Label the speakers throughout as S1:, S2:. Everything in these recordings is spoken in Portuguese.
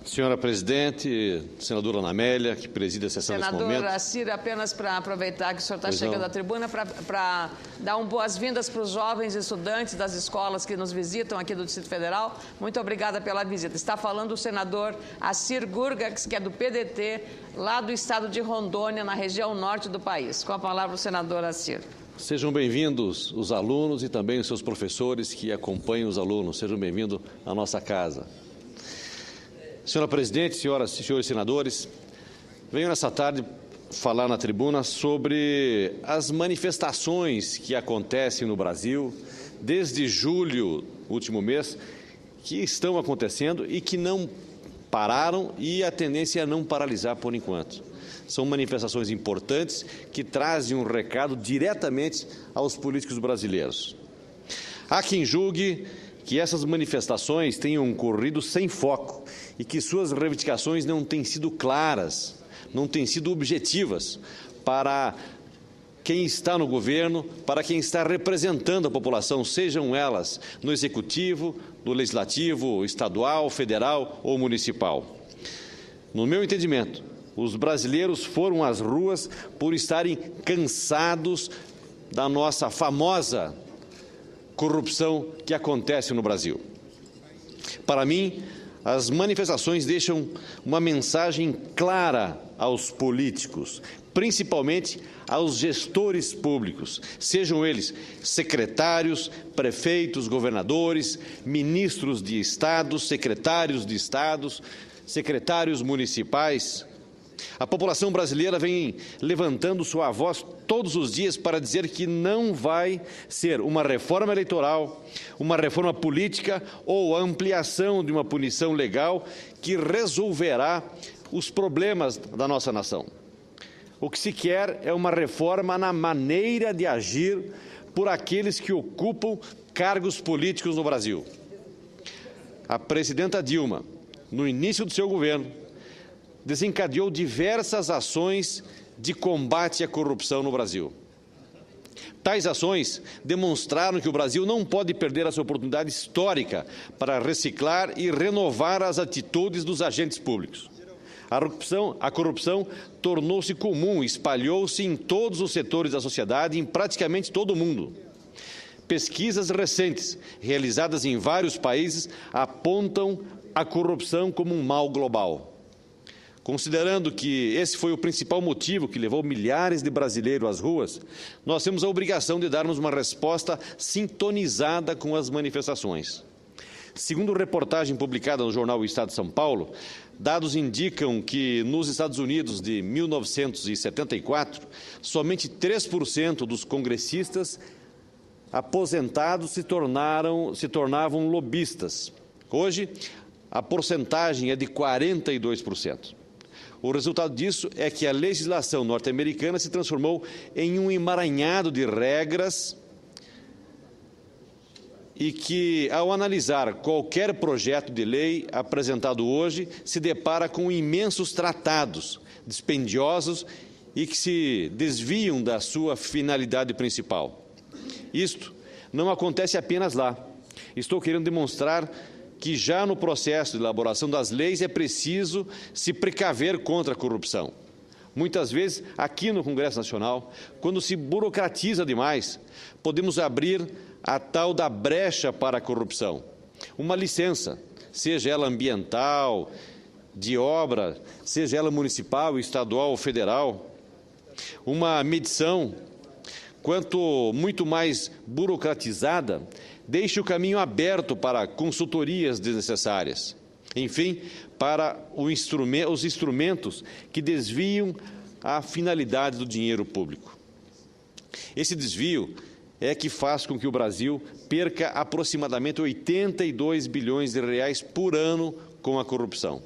S1: Senhora presidente, senadora Ana Amélia, que preside a sessão nesse momento.
S2: Senadora Ciro, apenas para aproveitar que o senhor está chegando à tribuna, para dar boas-vindas para os jovens estudantes das escolas que nos visitam aqui do Distrito Federal. Muito obrigada pela visita. Está falando o senador Assir Gurgax, que é do PDT, lá do estado de Rondônia, na região norte do país. Com a palavra o senador Assir.
S1: Sejam bem-vindos os alunos e também os seus professores que acompanham os alunos. Sejam bem-vindos à nossa casa. Senhora presidente, senhoras e senhores senadores, venho nessa tarde falar na tribuna sobre as manifestações que acontecem no Brasil desde julho, último mês, que estão acontecendo e que não pararam e a tendência é não paralisar por enquanto. São manifestações importantes que trazem um recado diretamente aos políticos brasileiros. Há quem julgue que essas manifestações tenham ocorrido sem foco e que suas reivindicações não têm sido claras, não têm sido objetivas para quem está no governo, para quem está representando a população, sejam elas no executivo, no legislativo, estadual, federal ou municipal. No meu entendimento, os brasileiros foram às ruas por estarem cansados da nossa famosa corrupção que acontece no Brasil. Para mim, as manifestações deixam uma mensagem clara aos políticos, principalmente aos gestores públicos, sejam eles secretários, prefeitos, governadores, ministros de estados, secretários de estados, secretários municipais. A população brasileira vem levantando sua voz todos os dias para dizer que não vai ser uma reforma eleitoral, uma reforma política ou a ampliação de uma punição legal que resolverá os problemas da nossa nação. O que se quer é uma reforma na maneira de agir por aqueles que ocupam cargos políticos no Brasil. A presidenta Dilma, no início do seu governo, desencadeou diversas ações de combate à corrupção no Brasil. Tais ações demonstraram que o Brasil não pode perder essa oportunidade histórica para reciclar e renovar as atitudes dos agentes públicos. A corrupção tornou-se comum, espalhou-se em todos os setores da sociedade, em praticamente todo o mundo. Pesquisas recentes, realizadas em vários países, apontam a corrupção como um mal global. Considerando que esse foi o principal motivo que levou milhares de brasileiros às ruas, nós temos a obrigação de darmos uma resposta sintonizada com as manifestações. Segundo reportagem publicada no jornal O Estado de São Paulo, dados indicam que nos Estados Unidos de 1974, somente 3% dos congressistas aposentados se tornavam lobistas. Hoje, a porcentagem é de 42%. O resultado disso é que a legislação norte-americana se transformou em um emaranhado de regras e que, ao analisar qualquer projeto de lei apresentado hoje, se depara com imensos tratados dispendiosos e que se desviam da sua finalidade principal. Isto não acontece apenas lá. Estou querendo demonstrar que já no processo de elaboração das leis é preciso se precaver contra a corrupção. Muitas vezes, aqui no Congresso Nacional, quando se burocratiza demais, podemos abrir a tal da brecha para a corrupção. Uma licença, seja ela ambiental, de obra, seja ela municipal, estadual ou federal, uma medição, quanto muito mais burocratizada, deixe o caminho aberto para consultorias desnecessárias. Enfim, para os instrumentos que desviam a finalidade do dinheiro público. Esse desvio é que faz com que o Brasil perca aproximadamente 82 bilhões de reais por ano com a corrupção.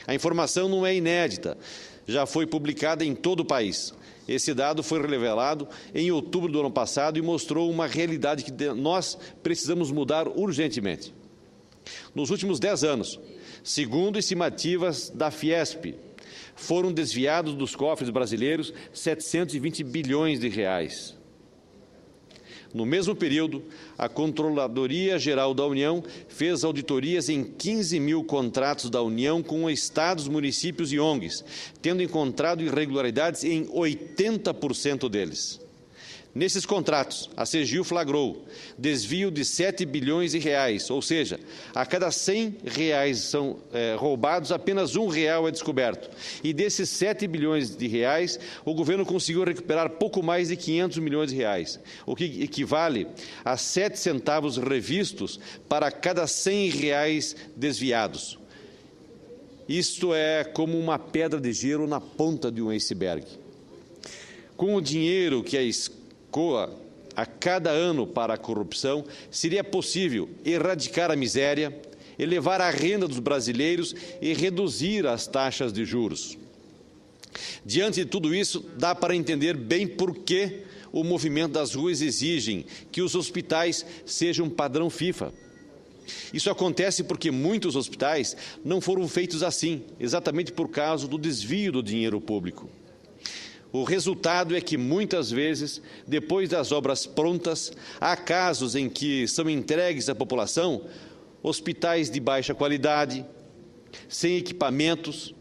S1: A informação não é inédita, já foi publicada em todo o país. Esse dado foi revelado em outubro do ano passado e mostrou uma realidade que nós precisamos mudar urgentemente. Nos últimos 10 anos, segundo estimativas da Fiesp, foram desviados dos cofres brasileiros 720 bilhões de reais. No mesmo período, a Controladoria Geral da União fez auditorias em 15 mil contratos da União com estados, municípios e ONGs, tendo encontrado irregularidades em 80% deles. Nesses contratos, a CEGIL flagrou desvio de 7 bilhões de reais, ou seja, a cada 100 reais são roubados, apenas R$1 é descoberto. E desses 7 bilhões de reais, o governo conseguiu recuperar pouco mais de 500 milhões de reais, o que equivale a 7 centavos revistos para cada 100 reais desviados. Isto é como uma pedra de gelo na ponta de um iceberg. Com o dinheiro que a cada ano para a corrupção, seria possível erradicar a miséria, elevar a renda dos brasileiros e reduzir as taxas de juros. Diante de tudo isso, dá para entender bem por que o movimento das ruas exige que os hospitais sejam padrão FIFA. Isso acontece porque muitos hospitais não foram feitos assim, exatamente por causa do desvio do dinheiro público. O resultado é que, muitas vezes, depois das obras prontas, há casos em que são entregues à população hospitais de baixa qualidade, sem equipamentos.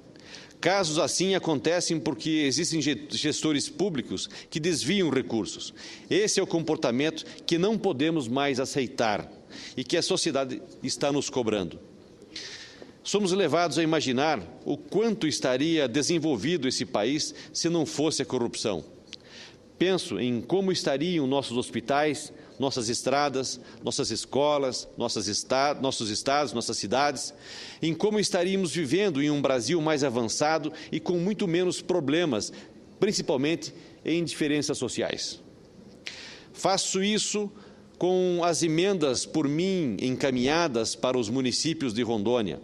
S1: Casos assim acontecem porque existem gestores públicos que desviam recursos. Esse é o comportamento que não podemos mais aceitar e que a sociedade está nos cobrando. Somos levados a imaginar o quanto estaria desenvolvido esse país se não fosse a corrupção. Penso em como estariam nossos hospitais, nossas estradas, nossas escolas, nossos estados, nossas cidades, em como estaríamos vivendo em um Brasil mais avançado e com muito menos problemas, principalmente em diferenças sociais. Faço isso com as emendas por mim encaminhadas para os municípios de Rondônia.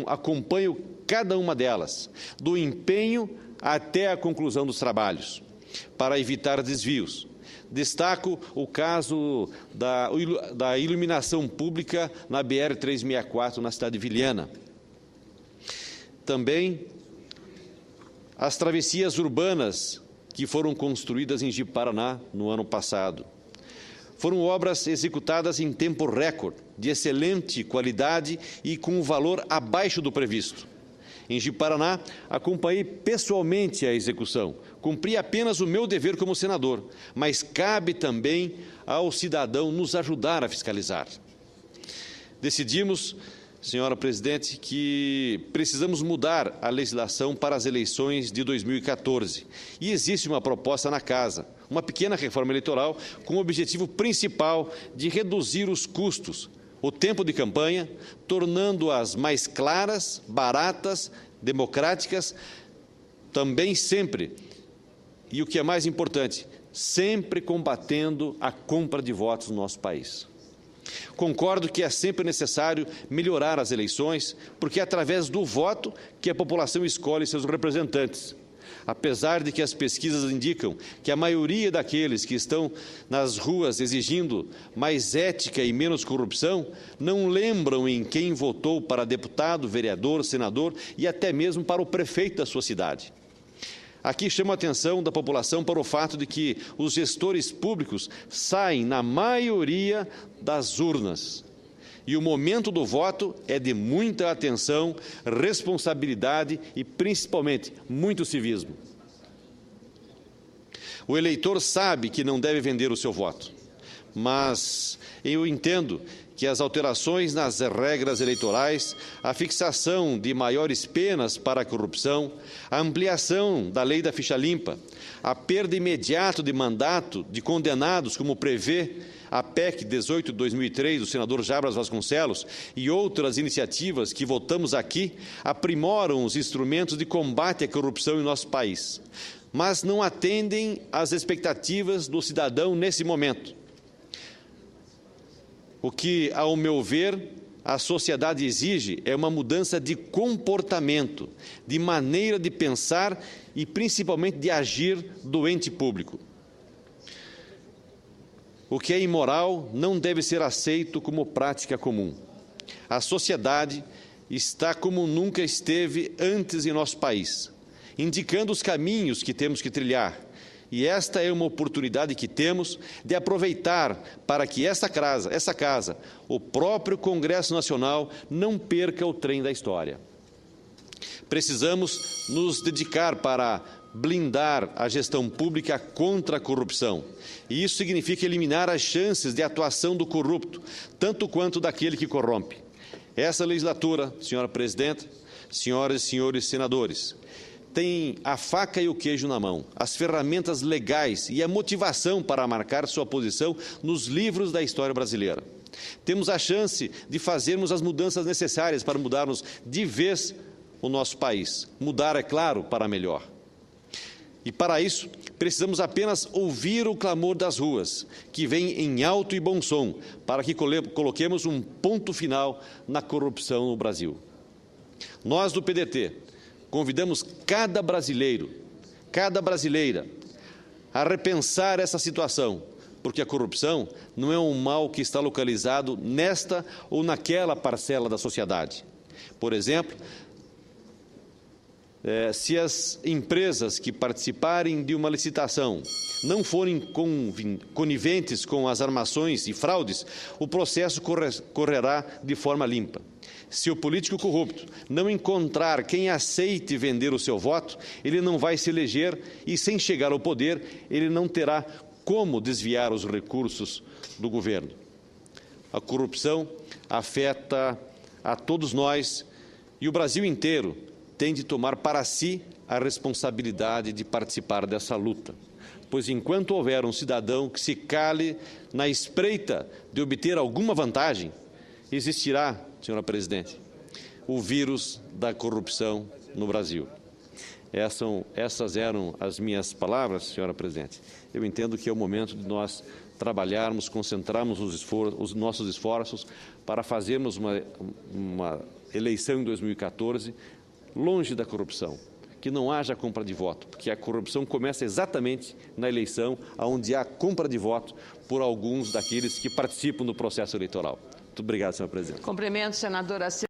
S1: Acompanho cada uma delas, do empenho até a conclusão dos trabalhos, para evitar desvios. Destaco o caso da iluminação pública na BR-364, na cidade de Vilhena. Também as travessias urbanas que foram construídas em Ji-Paraná no ano passado. Foram obras executadas em tempo recorde, de excelente qualidade e com um valor abaixo do previsto. Em Ji-Paraná, acompanhei pessoalmente a execução. Cumpri apenas o meu dever como senador, mas cabe também ao cidadão nos ajudar a fiscalizar. Decidimos, senhora presidente, que precisamos mudar a legislação para as eleições de 2014. E existe uma proposta na Casa, uma pequena reforma eleitoral com o objetivo principal de reduzir os custos, o tempo de campanha, tornando-as mais claras, baratas, democráticas, também sempre, e o que é mais importante, sempre combatendo a compra de votos no nosso país. Concordo que é sempre necessário melhorar as eleições, porque é através do voto que a população escolhe seus representantes. Apesar de que as pesquisas indicam que a maioria daqueles que estão nas ruas exigindo mais ética e menos corrupção, não lembram em quem votou para deputado, vereador, senador e até mesmo para o prefeito da sua cidade. Aqui chamo a atenção da população para o fato de que os gestores públicos saem, na maioria, das urnas. E o momento do voto é de muita atenção, responsabilidade e, principalmente, muito civismo. O eleitor sabe que não deve vender o seu voto, mas eu entendo que as alterações nas regras eleitorais, a fixação de maiores penas para a corrupção, a ampliação da lei da ficha limpa, a perda imediata de mandato de condenados, como prevê a PEC 18 de 2003, do senador Jarbas Vasconcelos, e outras iniciativas que votamos aqui, aprimoram os instrumentos de combate à corrupção em nosso país, mas não atendem às expectativas do cidadão nesse momento. O que, ao meu ver, a sociedade exige é uma mudança de comportamento, de maneira de pensar e, principalmente, de agir do ente público. O que é imoral não deve ser aceito como prática comum. A sociedade está como nunca esteve antes em nosso país, indicando os caminhos que temos que trilhar, E esta é uma oportunidade que temos de aproveitar para que essa casa, o próprio Congresso Nacional, não perca o trem da história. Precisamos nos dedicar para blindar a gestão pública contra a corrupção. E isso significa eliminar as chances de atuação do corrupto, tanto quanto daquele que corrompe. Essa legislatura, senhora presidenta, senhoras e senhores senadores, tem a faca e o queijo na mão, as ferramentas legais e a motivação para marcar sua posição nos livros da história brasileira. Temos a chance de fazermos as mudanças necessárias para mudarmos de vez o nosso país. Mudar, é claro, para melhor. E para isso, precisamos apenas ouvir o clamor das ruas, que vem em alto e bom som, para que coloquemos um ponto final na corrupção no Brasil. Nós do PDT convidamos cada brasileira a repensar essa situação, porque a corrupção não é um mal que está localizado nesta ou naquela parcela da sociedade. Por exemplo, se as empresas que participarem de uma licitação não forem coniventes com as armações e fraudes, o processo correrá de forma limpa. Se o político corrupto não encontrar quem aceite vender o seu voto, ele não vai se eleger e, sem chegar ao poder, ele não terá como desviar os recursos do governo. A corrupção afeta a todos nós e o Brasil inteiro tem de tomar para si a responsabilidade de participar dessa luta. Pois enquanto houver um cidadão que se cale na espreita de obter alguma vantagem, existirá, senhora presidente, o vírus da corrupção no Brasil. Essas eram as minhas palavras, senhora presidente. Eu entendo que é o momento de nós trabalharmos, concentrarmos os nossos esforços para fazermos uma eleição em 2014 longe da corrupção, que não haja compra de voto, porque a corrupção começa exatamente na eleição, onde há compra de voto por alguns daqueles que participam do processo eleitoral. Muito obrigado, senhora presidente.
S2: Cumprimento, senadora.